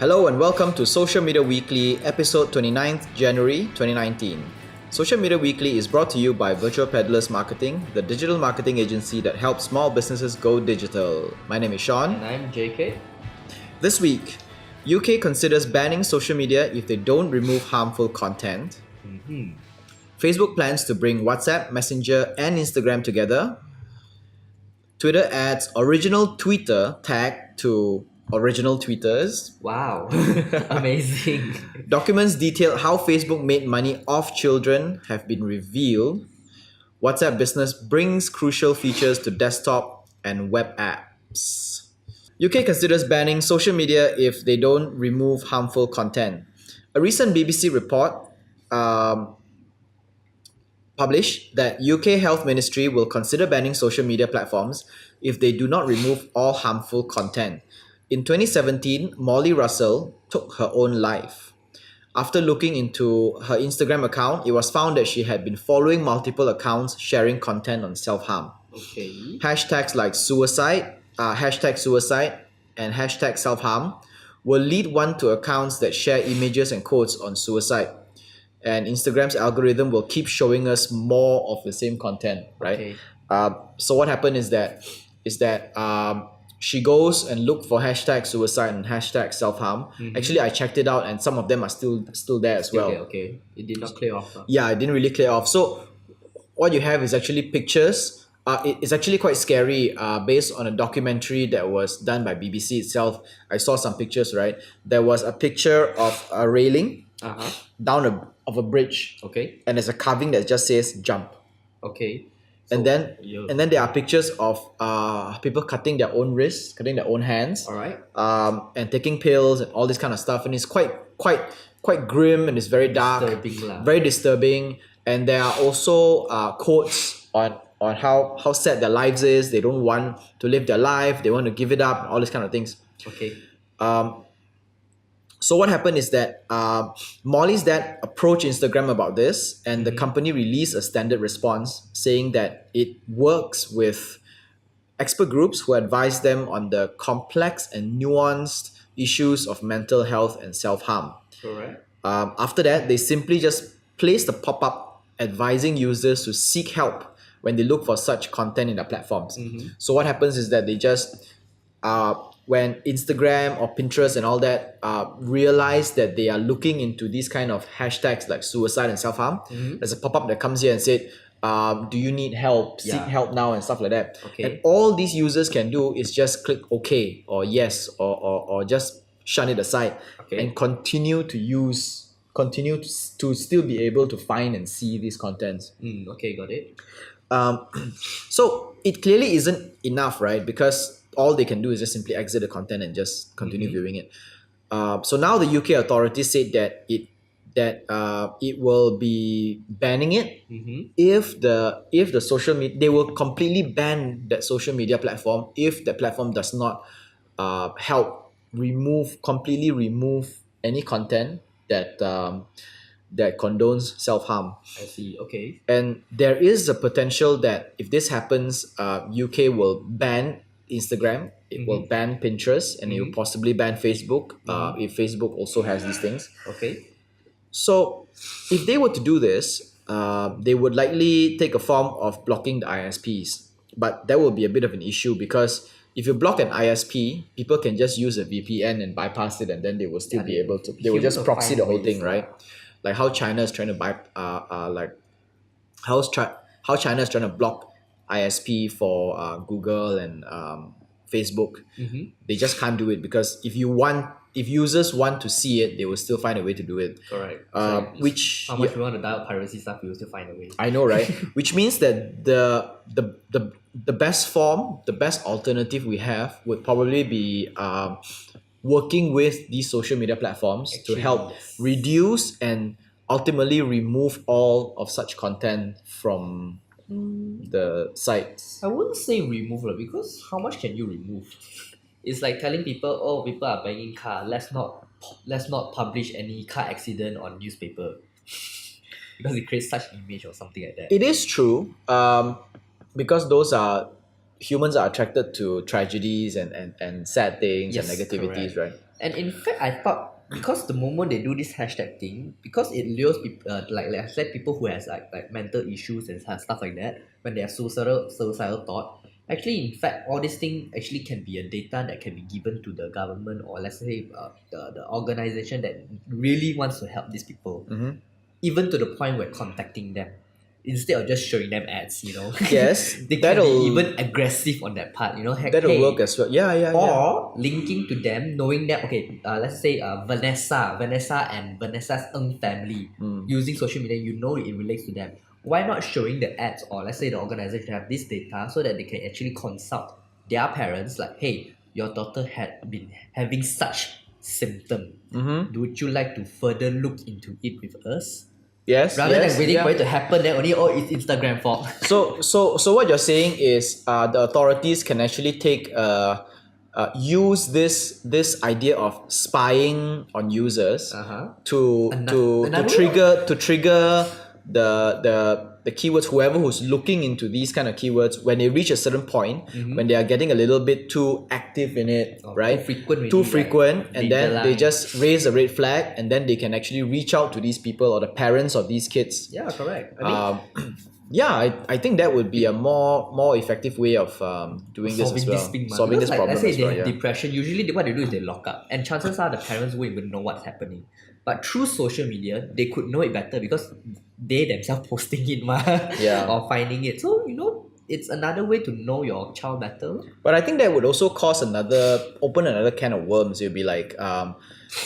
Hello and welcome to Social Media Weekly, episode 29th January 2019. Social Media Weekly is brought to you by Virtual Peddlers Marketing, the digital marketing agency that helps small businesses go digital. My name is Sean. And I'm JK. This week, UK considers banning social media if they don't remove harmful content. Facebook plans to bring WhatsApp, Messenger, and Instagram together. Twitter adds original Twitter tag to original tweeters. Wow, amazing. Documents detail how Facebook made money off children have been revealed. WhatsApp Business brings crucial features to desktop and web apps. UK considers banning social media if they don't remove harmful content. A recent BBC report published that UK Health Ministry will consider banning social media platforms if they do not remove all harmful content. In 2017, Molly Russell took her own life. After looking into her Instagram account, it was found that she had been following multiple accounts sharing content on self-harm. Okay. Hashtags like suicide, and hashtag self-harm will lead one to accounts that share images and quotes on suicide. And Instagram's algorithm will keep showing us more of the same content, right? Okay. So what happened is that she goes and look for hashtag suicide and hashtag self-harm. Actually, I checked it out and some of them are still there as well. Okay. It did not clear off. Yeah, it didn't really clear off. So what you have is actually pictures. It's actually quite scary based on a documentary that was done by BBC itself. I saw some pictures, right? There was a picture of a railing down of a bridge. Okay. And there's a carving that just says jump. Okay. And then there are pictures of people cutting their own wrists, cutting their own hands. All right. And taking pills and all this kind of stuff. And it's quite grim and it's very dark. Very disturbing. And there are also quotes on how sad their lives is. They don't want to live their life. They want to give it up. All these kind of things. Okay. So what happened is that Molly's dad approached Instagram about this, and the company released a standard response saying that it works with expert groups who advise them on the complex and nuanced issues of mental health and self-harm. Correct. After that, they simply just placed a pop-up advising users to seek help when they look for such content in their platforms. So what happens is that they just when Instagram or Pinterest and all that realize that they are looking into these kind of hashtags like suicide and self-harm, there's a pop-up that comes here and said, do you need help? Seek help now and stuff like that. Okay. And all these users can do is just click OK or yes or just shun it aside and continue to still be able to find and see these contents. Okay, got it. So it clearly isn't enough, right? Because all they can do is just simply exit the content and just continue viewing it. So now the UK authorities said that it will be banning it if the social media, they will completely ban that social media platform if the platform does not completely remove any content that condones self-harm. I see. Okay. And there is a potential that if this happens, UK will ban Instagram, it will ban Pinterest, and it will possibly ban Facebook if Facebook also has these things. Okay. So if they were to do this, they would likely take a form of blocking the ISPs. But that will be a bit of an issue because if you block an ISP, people can just use a VPN and bypass it, and then they will still be able to. They will just proxy the whole thing, right? Like how China is trying to how China is trying to block ISP for Google and Facebook. They just can't do it because if users want to see it, they will still find a way to do it. Correct. Which how much we want to dial piracy stuff, we will still find a way. I know, right? Which means that the best form, the best alternative we have would probably be working with these social media platforms to help reduce and ultimately remove all of such content from the sites. I wouldn't say remove because how much can you remove? It's like telling people, oh, people are banging car. Let's not publish any car accident on newspaper because it creates such image or something like that. It is true, because those are humans are attracted to tragedies and sad things and negativities, correct. right? And in fact, I thought because the moment they do this hashtag thing, because it lures people, like I said, people who has like mental issues and stuff like that, when they have suicidal thought. Actually, in fact, all this thing actually can be a data that can be given to the government, or let's say the organization that really wants to help these people, even to the point where contacting them instead of just showing them ads. Yes, They can that'll be even aggressive on that part. Heck, that'll hey, work as well. Yeah. or linking to them, knowing that okay, let's say Vanessa and Vanessa's own family using social media, it relates to them. Why not showing the ads, or let's say the organization have this data so that they can actually consult their parents, like, hey, your daughter had been having such symptom. Would you like to further look into it with us? Yes. Rather yes, than waiting yeah. for it to happen, then only it's Instagram fault. So what you're saying is the authorities can actually use this idea of spying on users to trigger the keywords, whoever who's looking into these kind of keywords, when they reach a certain point, when they are getting a little bit too active in it, right? Too frequent, frequent, and then danger they line. just raise a red flag, and then they can actually reach out to these people or the parents of these kids. Yeah, correct. I mean, I think that would be a more effective way of doing this as well. Solving this problem let's say as they well. have Yeah. depression, usually what they do is they lock up, and chances are the parents won't even know what's happening. But through social media, they could know it better because they themselves posting it Yeah. or finding it. So it's another way to know your child better. But I think that would also open another can of worms. It would be like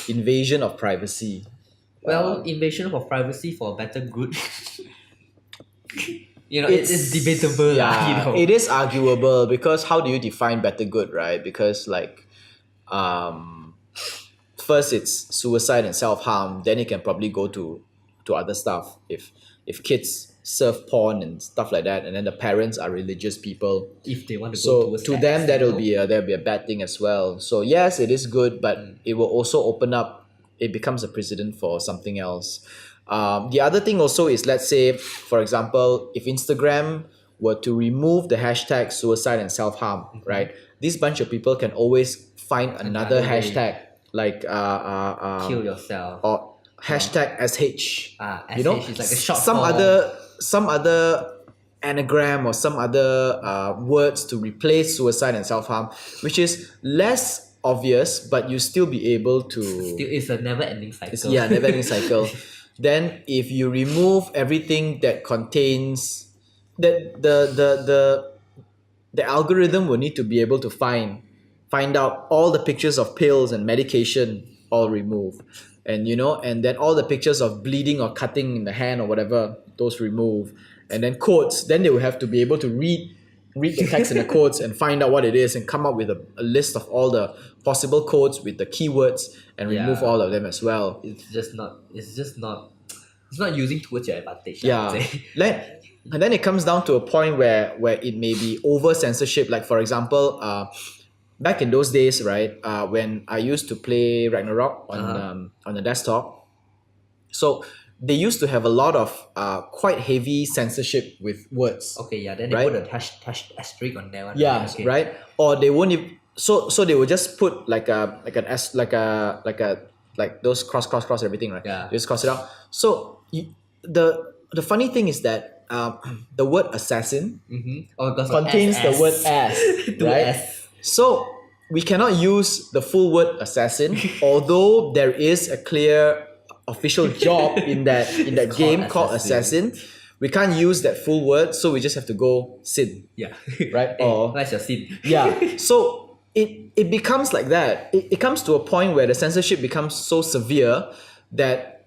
invasion of privacy. Well, invasion of privacy for a better good. It's debatable. Yeah, it is arguable, because how do you define better good, right? Because first it's suicide and self-harm, then it can probably go to other stuff. If kids surf porn and stuff like that, and then the parents are religious people, If they want to go so towards to that them extent, that'll be a bad thing as well. So yes, it is good, but it will also open up, it becomes a precedent for something else. The other thing also is, let's say, for example, if Instagram were to remove the hashtag suicide and self-harm, right? This bunch of people can always find another Another way. hashtag, like kill yourself. or hashtag SH. SH is like a short some form. other anagram or some other words to replace suicide and self-harm, which is less obvious, but you still be able to. It's a never-ending cycle. Never-ending cycle. Then if you remove everything that contains that the algorithm will need to be able to find out all the pictures of pills and medication, all removed, and and then all the pictures of bleeding or cutting in the hand or whatever, those remove, and then quotes, then they will have to be able to read the text in the quotes and find out what it is, and come up with a list of all the possible codes with the keywords, and remove all of them as well. It's not using towards your advantage. Yeah. And then it comes down to a point where it may be over censorship. Like, for example, back in those days, right, when I used to play Ragnarok on the desktop, so they used to have a lot of quite heavy censorship with words. Okay, yeah, then they right? put a hash asterisk on there. Yeah, okay. right. Or they won't even, so they will just put like those cross everything, right? Yeah. Just cross it out. So the funny thing is that the word assassin contains the word ass, right? So we cannot use the full word assassin, although there is a clear official job in that game called assassin. We can't use that full word, so we just have to go sin. Yeah. Right? Or where's your sin? Yeah. So it becomes like that. It comes to a point where the censorship becomes so severe that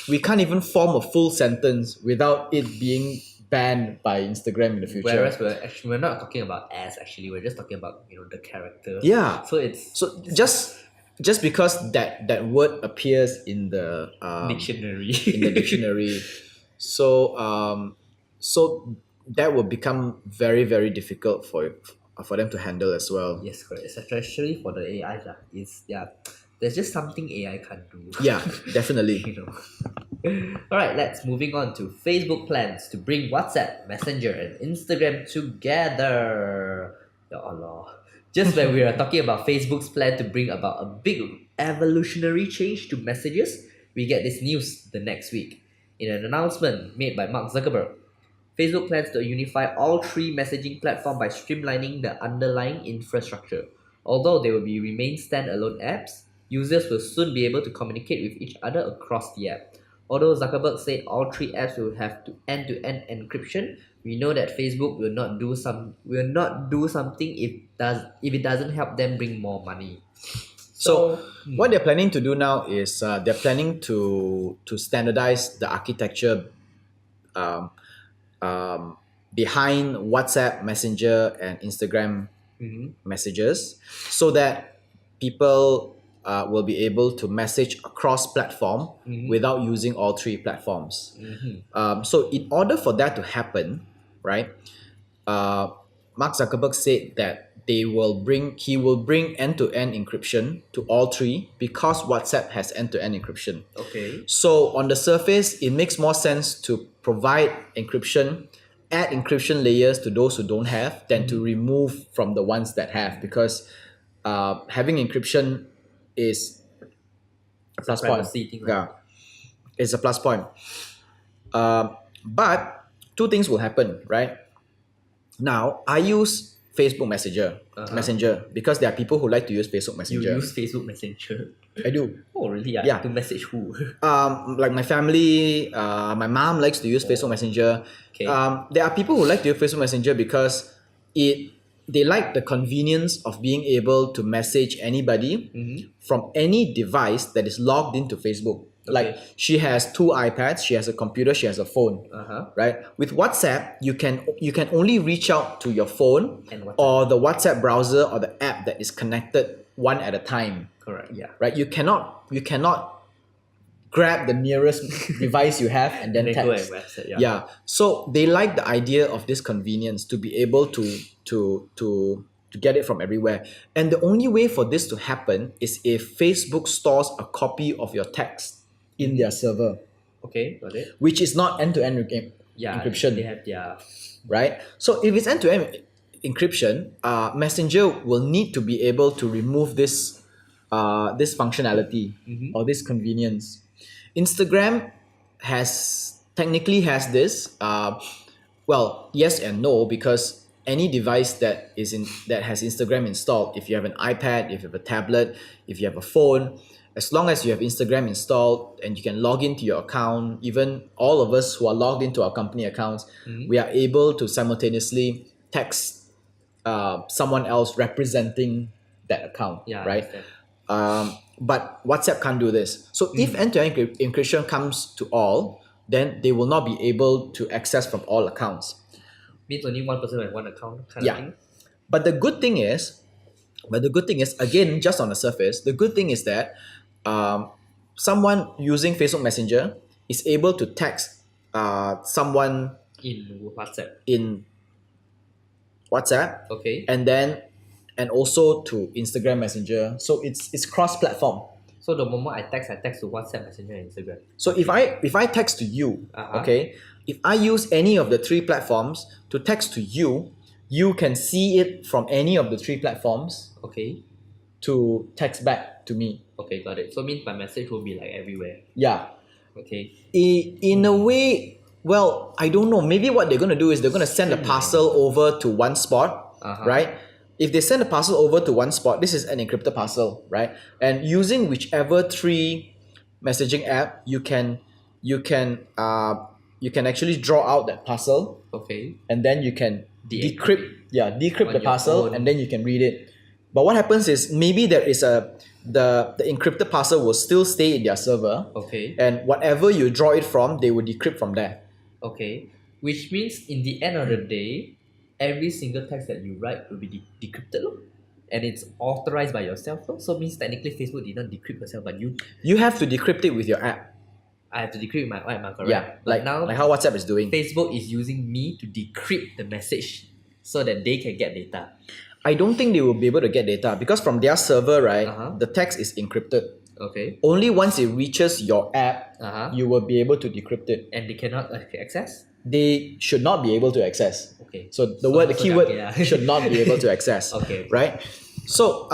we can't even form a full sentence without it being banned by Instagram in the future. Whereas we're not talking about ass, actually, we're just talking about the character. Yeah. So it's just because that word appears in the dictionary. in the dictionary, so that will become very, very difficult for them to handle as well. Yes, correct. Especially for the AI, there's just something AI can't do. Yeah, definitely. Alright, let's moving on to Facebook plans to bring WhatsApp, Messenger, and Instagram together. Ya Allah. Just when we are talking about Facebook's plan to bring about a big evolutionary change to messages, we get this news the next week. In an announcement made by Mark Zuckerberg, Facebook plans to unify all three messaging platforms by streamlining the underlying infrastructure. Although they will remain standalone apps, users will soon be able to communicate with each other across the app. Although Zuckerberg said all three apps will have end-to-end encryption, we know that Facebook will not do something if it doesn't help them bring more money. So what they're planning to do now is they're planning to standardize the architecture um, behind WhatsApp Messenger and Instagram messages, so that people will be able to message across platform without using all three platforms. So in order for that to happen, right, Mark Zuckerberg said that he will bring end-to-end encryption to all three because WhatsApp has end-to-end encryption. Okay. So on the surface, it makes more sense to provide encryption, add encryption layers to those who don't have, than to remove from the ones that have, because having encryption is a plus point. Thing, right? Yeah, it's a plus point. But two things will happen, right? Now, I use Facebook Messenger because there are people who like to use Facebook Messenger. You use Facebook Messenger? I do. Oh, really? Yeah. To message who? Like my family, my mom likes to use Facebook Messenger. Okay. There are people who like to use Facebook Messenger because they like the convenience of being able to message anybody from any device that is logged into Facebook. Okay. Like she has 2 iPads, she has a computer, she has a phone. Right? With WhatsApp, you can only reach out to your phone or the WhatsApp browser or the app that is connected one at a time. Correct. Yeah. Right? You cannot grab the nearest device you have and then Go text. and website, yeah. Yeah. So they like the idea of this convenience to be able to get it from everywhere. And the only way for this to happen is if Facebook stores a copy of your text in their server, Okay, got it. which is not end-to-end encryption. They have their... Right? So if it's end-to-end encryption, Messenger will need to be able to remove this functionality or this convenience. Instagram technically has this. Well, yes and no, because any device that has Instagram installed, if you have an iPad, if you have a tablet, if you have a phone, as long as you have Instagram installed and you can log into your account, even all of us who are logged into our company accounts, we are able to simultaneously text someone else representing that account, right? But WhatsApp can't do this. So if end-to-end encryption comes to all, then they will not be able to access from all accounts. Means only one person with one account kind of thing? But the good thing is, again, just on the surface, the good thing is that someone using Facebook Messenger is able to text someone In WhatsApp. in WhatsApp, Okay. and also to Instagram Messenger. So it's cross-platform. So the moment I text to WhatsApp, Messenger, and Instagram. So if I text to you, okay, if I use any of the 3 platforms to text to you, you can see it from any of the 3 platforms Okay. to text back to me. Okay, got it. So means my message will be like everywhere. Yeah. Okay. In a way, well, I don't know. Maybe what they're going to do is they're going to send a parcel over to one spot, right? If they send a parcel over to one spot, this is an encrypted parcel, right? And using whichever 3 messaging app, you can actually draw out that parcel. Okay. And then you can decrypt On the your parcel, phone. and then you can read it. But what happens is maybe there is the encrypted parcel will still stay in their server. Okay. And whatever you draw it from, they will decrypt from there. Okay. Which means in the end of the day, every single text that you write will be decrypted, lor. And it's authorized by yourself, lor. So means technically Facebook did not decrypt yourself, but You have to decrypt it with your app. I have to decrypt my app, correct? Yeah, But now like how WhatsApp is doing. Facebook is using me to decrypt the message so that they can get data. I don't think they will be able to get data because from their server, right, the text is encrypted. Okay. Only once it reaches your app, you will be able to decrypt it. And they cannot access? They should not be able to access. Okay. So the keyword yeah. should not be able to access. Okay. Right? So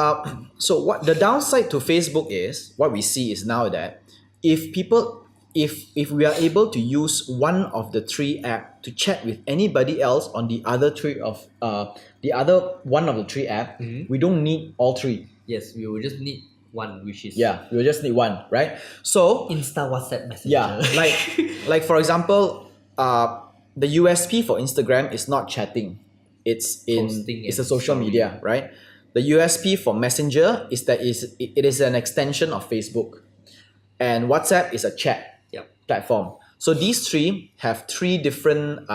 what the downside to Facebook is, what we see is now that if people, if we are able to use one of the three app to chat with anybody else on the other one of the three app, we don't need all three. Yes, we will just need one, which is Yeah, we will just need one, right? So Insta WhatsApp Messenger. yeah, like for example, the USP for Instagram is not chatting. Posting It's a and social story. media, right? The USP for Messenger is that it is an extension of Facebook, and WhatsApp is a chat Yep. platform. So these three have three different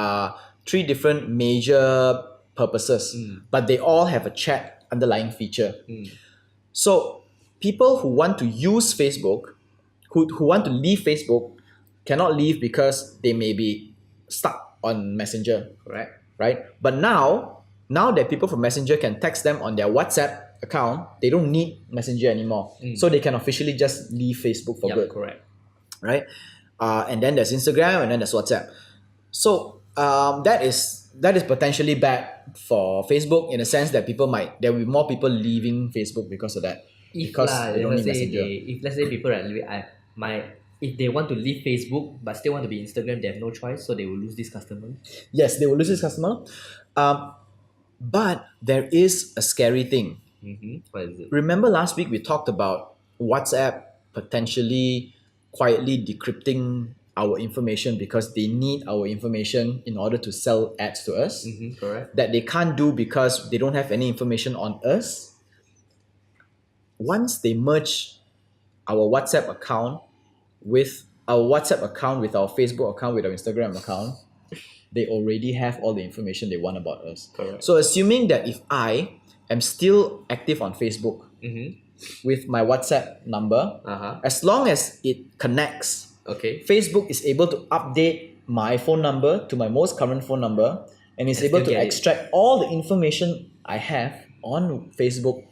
major purposes, but they all have a chat underlying feature. So people who want to use Facebook, who want to leave Facebook, cannot leave because they may be stuck on Messenger, Correct. right? But now that people from Messenger can text them on their WhatsApp account, they don't need Messenger anymore. So they can officially just leave Facebook for Yep, good, correct. right? And then there's Instagram, and then there's WhatsApp. So that is potentially bad for Facebook in a sense that there will be more people leaving Facebook because of that. Because they don't need Messenger. If let's say people are leaving, if they want to leave Facebook but still want to be Instagram, they have no choice, so they will lose this customer. Yes, they will lose this customer. But there is a scary thing. What is it? Remember last week we talked about WhatsApp potentially quietly decrypting our information because they need our information in order to sell ads to us. Correct. That they can't do because they don't have any information on us. Once they merge our WhatsApp account with our Facebook account, with our Instagram account, they already have all the information they want about us. Correct. So assuming that if I am still active on Facebook with my WhatsApp number, as long as it connects, Okay. Facebook is able to update my phone number to my most current phone number and is able still to get it. extract all the information I have on Facebook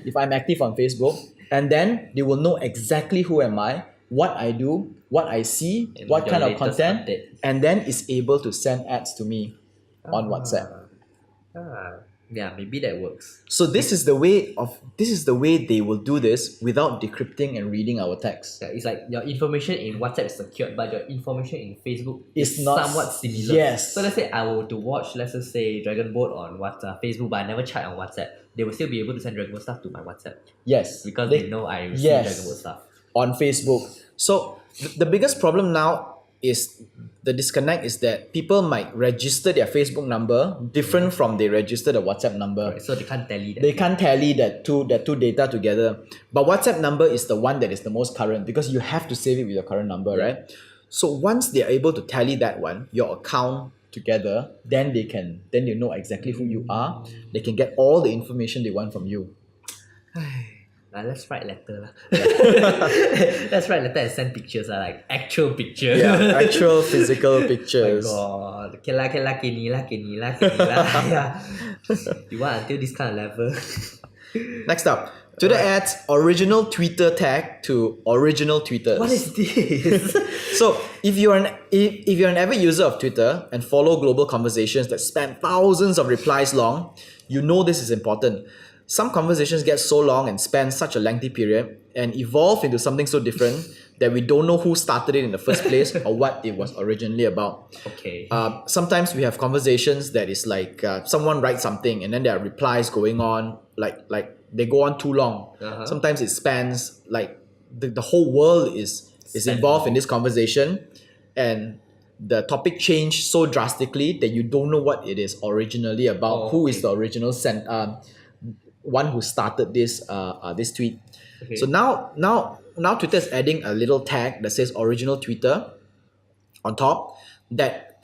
if I'm active on Facebook, and then they will know exactly who am I, what I do, what I see, And what your kind of latest content, update. and then is able to send ads to me on WhatsApp. Yeah, maybe that works. So this is the way they will do this without decrypting and reading our text. Yeah, it's like your information in WhatsApp is secured, but your information in Facebook It's is not somewhat similar. yes. So let's say I were to watch, let's just say Dragon Boat on Facebook, but I never chat on WhatsApp. They will still be able to send Dragon Boat stuff to my WhatsApp Yes. because they know I receive yes. Dragon Boat stuff. On Facebook. So the biggest problem now is the disconnect is that people might register their Facebook number different from they register the WhatsApp number. Right, so they can't tally that. They can't tally that two data together. But WhatsApp number is the one that is the most current because you have to save it with your current number, right? So once they are able to tally that one, your account together, then they know exactly who you are. They can get all the information they want from you. Let's write letter lah. Let's write letter and send pictures lah, like actual pictures. Yeah, actual physical My pictures. God. Okay lah, kini lah. Yeah. You want until this kind of level? Next up, Twitter adds original Twitter tag to original tweeters. What is this? So if you're an avid user of Twitter and follow global conversations that span thousands of replies long, you know this is important. Some conversations get so long and span such a lengthy period and evolve into something so different that we don't know who started it in the first place or what it was originally about. Okay. Sometimes we have conversations that is like someone writes something and then there are replies going on like they go on too long. Sometimes it spans like the whole world is involved in this conversation and the topic changed so drastically that you don't know what it is originally about. Who is the original one who started this tweet? Okay. So now Twitter is adding a little tag that says original Twitter on top that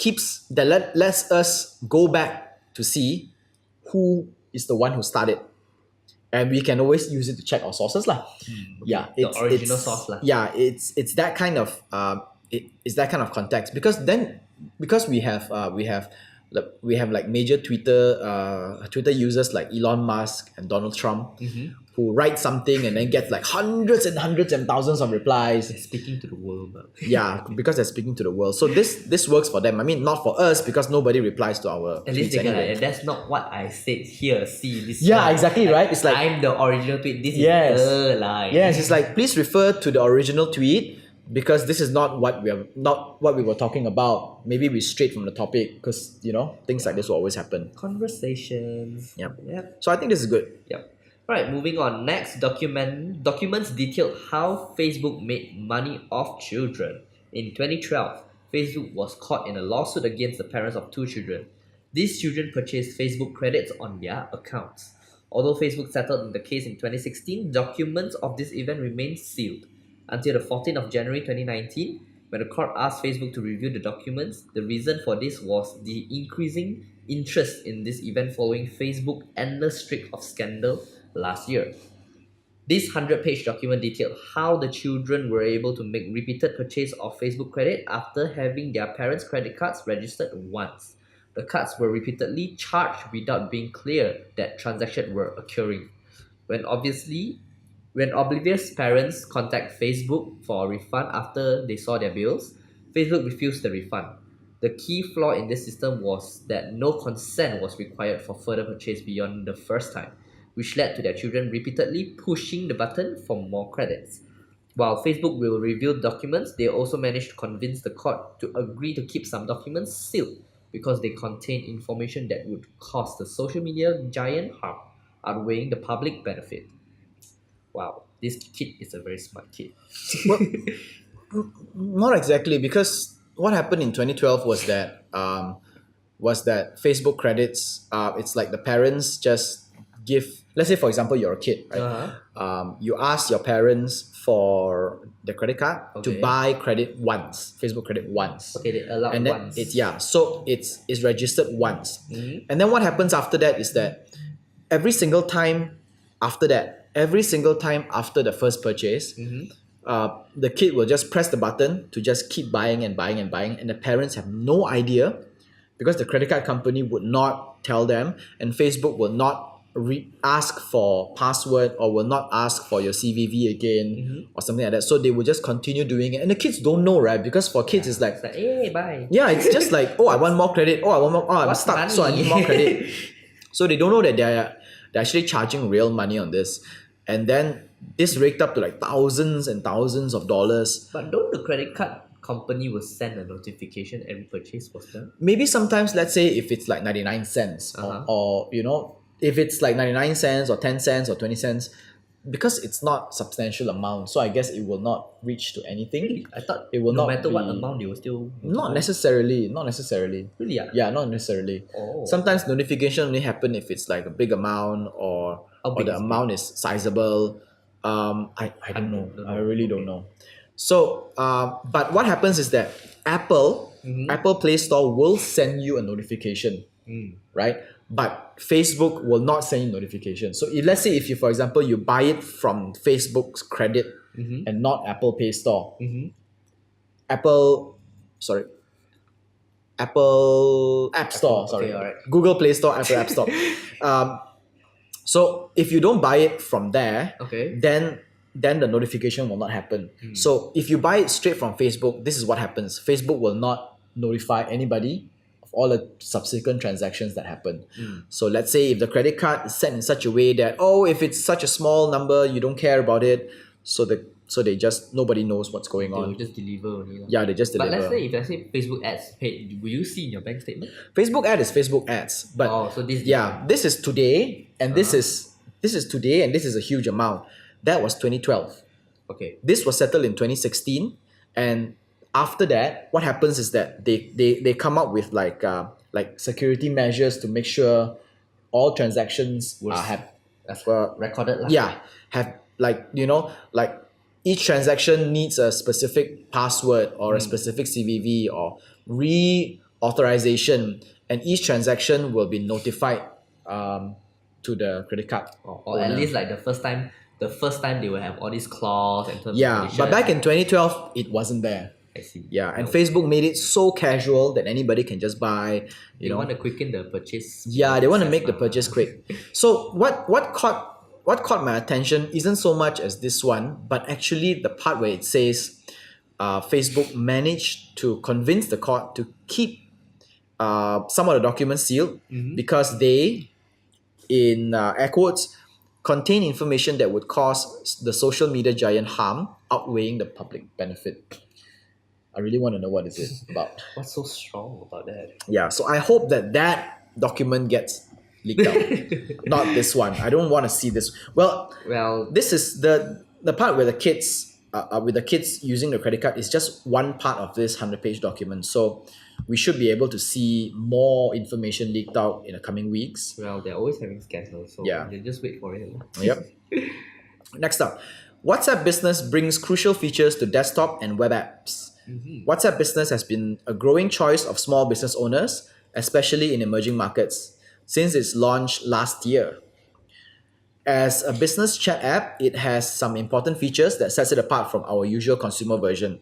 lets us go back to see who is the one who started, and we can always use it to check our sources lah. Yeah, the original source lah. Yeah, it's that kind of it's that kind of context because we have we have like major Twitter users like Elon Musk and Donald Trump who write something and then get like hundreds and hundreds and thousands of replies. Speaking to the world. Yeah, because they're speaking to the world. So this works for them. I mean, not for us because nobody replies to our At least tweets they can anyway. like, that's not what I said here. See this. Yeah, one. exactly, right? It's like I'm the original tweet. This Yes. is the line. Yes, it's like please refer to the original tweet because this is not what we were talking about. Maybe we strayed from the topic because things like this will always happen. Conversations. Yep. Yep. So I think this is good. Yep. Alright, moving on. Next, documents detailed how Facebook made money off children. In 2012, Facebook was caught in a lawsuit against the parents of 2 children. These children purchased Facebook credits on their accounts. Although Facebook settled in the case in 2016, documents of this event remained sealed until the 14th of January 2019, when the court asked Facebook to review the documents. The reason for this was the increasing interest in this event following Facebook's endless streak of scandal last year. This 100-page document detailed how the children were able to make repeated purchase of Facebook credit after having their parents' credit cards registered once. The cards were repeatedly charged without being clear that transactions were occurring. When oblivious parents contact Facebook for a refund after they saw their bills, Facebook refused the refund. The key flaw in this system was that no consent was required for further purchase beyond the first time, which led to their children repeatedly pushing the button for more credits. While Facebook will reveal documents, they also managed to convince the court to agree to keep some documents sealed because they contain information that would cause the social media giant harm, outweighing the public benefit. Wow, this kid is a very smart kid. Well, not exactly, because what happened in 2012 was that Facebook credits. It's like the parents just give. Let's say, for example, you're a kid, right? You ask your parents for the credit card to buy credit once, Facebook credit once. Okay, they allow And then once. so it's registered once. And then what happens after that is that every single time after the first purchase, the kid will just press the button to just keep buying and buying and buying, and the parents have no idea because the credit card company would not tell them, and Facebook will not ask for password or will not ask for your CVV again or something like that. So they will just continue doing it, and the kids don't know, right? Because for kids it's like hey, bye. Yeah, it's just like, oh, I want more credit. Oh, I want more. Oh, I'm What's stuck, money? so I need more credit. So they don't know that they're actually charging real money on this, and then this raked up to like thousands and thousands of dollars. But don't the credit card company will send a notification every purchase was done? Maybe sometimes, let's say if it's like 99 cents or if it's like 99 cents or 10 cents or 20 cents, because it's not substantial amount, so I guess it will not reach to anything. Really? I thought it will no not matter what be- amount they will still Not necessarily. Really? Yeah, not necessarily. Oh. Sometimes notification only happen if it's like a big amount or How big the is it? amount is sizable. I don't know. don't know. I really don't know. So but what happens is that Apple Play Store will send you a notification, right? But Facebook will not send you notification. So let's say if you, for example, you buy it from Facebook's credit and not Apple Pay Store, Apple App Store, okay, alright. Google Play Store, Apple App Store. So if you don't buy it from there, Okay. then the notification will not happen. So if you buy it straight from Facebook, this is what happens. Facebook will not notify anybody of all the subsequent transactions that happen. So let's say if the credit card is set in such a way that, if it's such a small number, you don't care about it, so they just, nobody knows what's going They will on. just deliver only. Lah. Yeah, they just But deliver. let's say Facebook ads paid, will you see in your bank statement? Facebook ad is Facebook ads, but So this this is today, and this is today, and this is a huge amount. That was 2012. Okay. This was settled in 2016, and after that, what happens is that they come up with like security measures to make sure all transactions have That's recorded. Lah. have like each transaction needs a specific password or a specific CVV or reauthorization, and each transaction will be notified to the credit card. Or at least like the first time they will have all these clause and terms and Yeah, conditions. but back in 2012, it wasn't there. I see. Yeah, and No. Facebook made it so casual that anybody can just buy. They want to quicken the purchase. Yeah, they want to process make the mah. purchase quick. So what caught my attention isn't so much as this one, but actually the part where it says Facebook managed to convince the court to keep some of the documents sealed because they, in air quotes, contain information that would cause the social media giant harm outweighing the public benefit. I really want to know what is it about. What's so strong about that? Yeah, so I hope that document gets leaked out, not this one. I don't want to see this. Well, Well, this is the part where the kids with the kids using the credit card is just one part of this 100-page document. So we should be able to see more information leaked out in the coming weeks. well, they're always having scandals, so Yeah. they just wait for it. Yep. Next up, WhatsApp Business brings crucial features to desktop and web apps. WhatsApp Business has been a growing choice of small business owners, especially in emerging markets, since its launch last year. As a business chat app, it has some important features that sets it apart from our usual consumer version.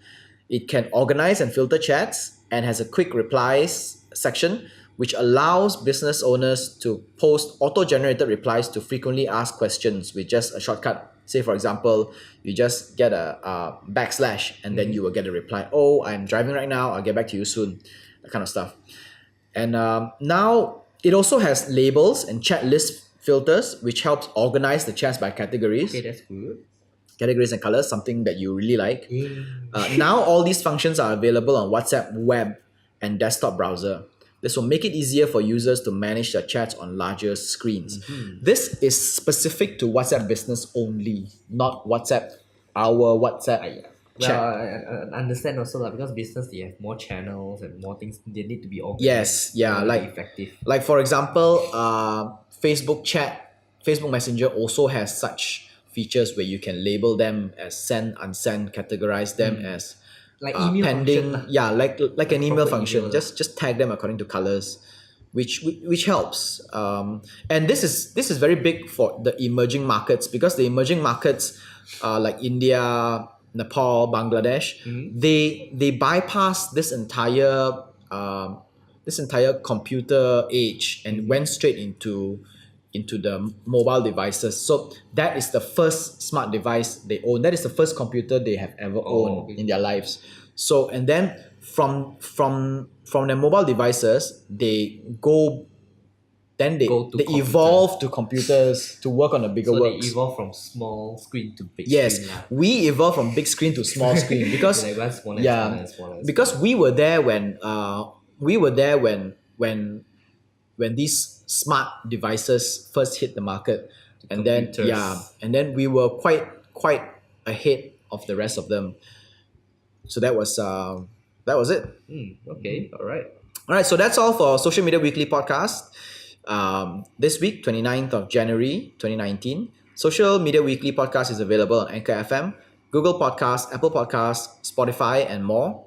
It can organize and filter chats and has a quick replies section, which allows business owners to post auto-generated replies to frequently asked questions with just a shortcut. Say, for example, you just get a backslash and then you will get a reply. Oh, I'm driving right now. I'll get back to you soon. That kind of stuff. And now it also has labels and chat list filters, which helps organize the chats by categories. Okay, that's good. Categories and colors, something that you really like. Now all these functions are available on WhatsApp web and desktop browser. This will make it easier for users to manage their chats on larger screens. This is specific to WhatsApp Business only, not our WhatsApp Well, chat. I understand also lah, because business they have more channels and more things they need to be organized. Yes, yeah, to be like effective. Like for example, Facebook chat, Facebook Messenger also has such features where you can label them as send, unsend, categorize them as Like email pending. function lah. Yeah, like an email proper function. email. Just tag them according to colors, which helps. And this is very big for the emerging markets, because the emerging markets, like India, Nepal, Bangladesh, they bypass this entire computer age and went straight into the mobile devices. So that is the first smart device they own. That is the first computer they have ever owned in their lives. So, and then from their mobile devices, they evolve to computers to work on the bigger So works. they evolve from small screen to big Yes, screen lah. we evolved from big screen to small screen because Like one smaller and yeah, smaller and smaller and because we were there when these smart devices first hit the market, and computers. then we were quite ahead of the rest of them. So that was it. Okay, all right. All right, so that's all for Social Media Weekly podcast. This week, 29th of January 2019. Social Media Weekly podcast is available on Anchor FM, Google Podcasts, Apple Podcasts, Spotify, and more.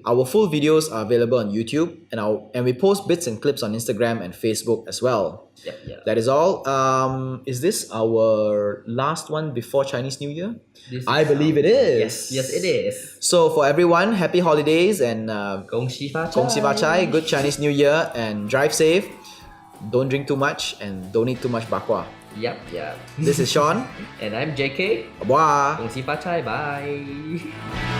Our full videos are available on YouTube, and we post bits and clips on Instagram and Facebook as well. Yep. That is all. Is this our last one before Chinese New Year? This I is believe it is. Yes, it is. So for everyone, happy holidays and 恭喜发财. Gong Xi Fa Chai, good Chinese New Year, and drive safe. Don't drink too much and don't eat too much bakwa. Yep. This is Sean. And I'm JK. Au revoir. 恭喜发财, bye.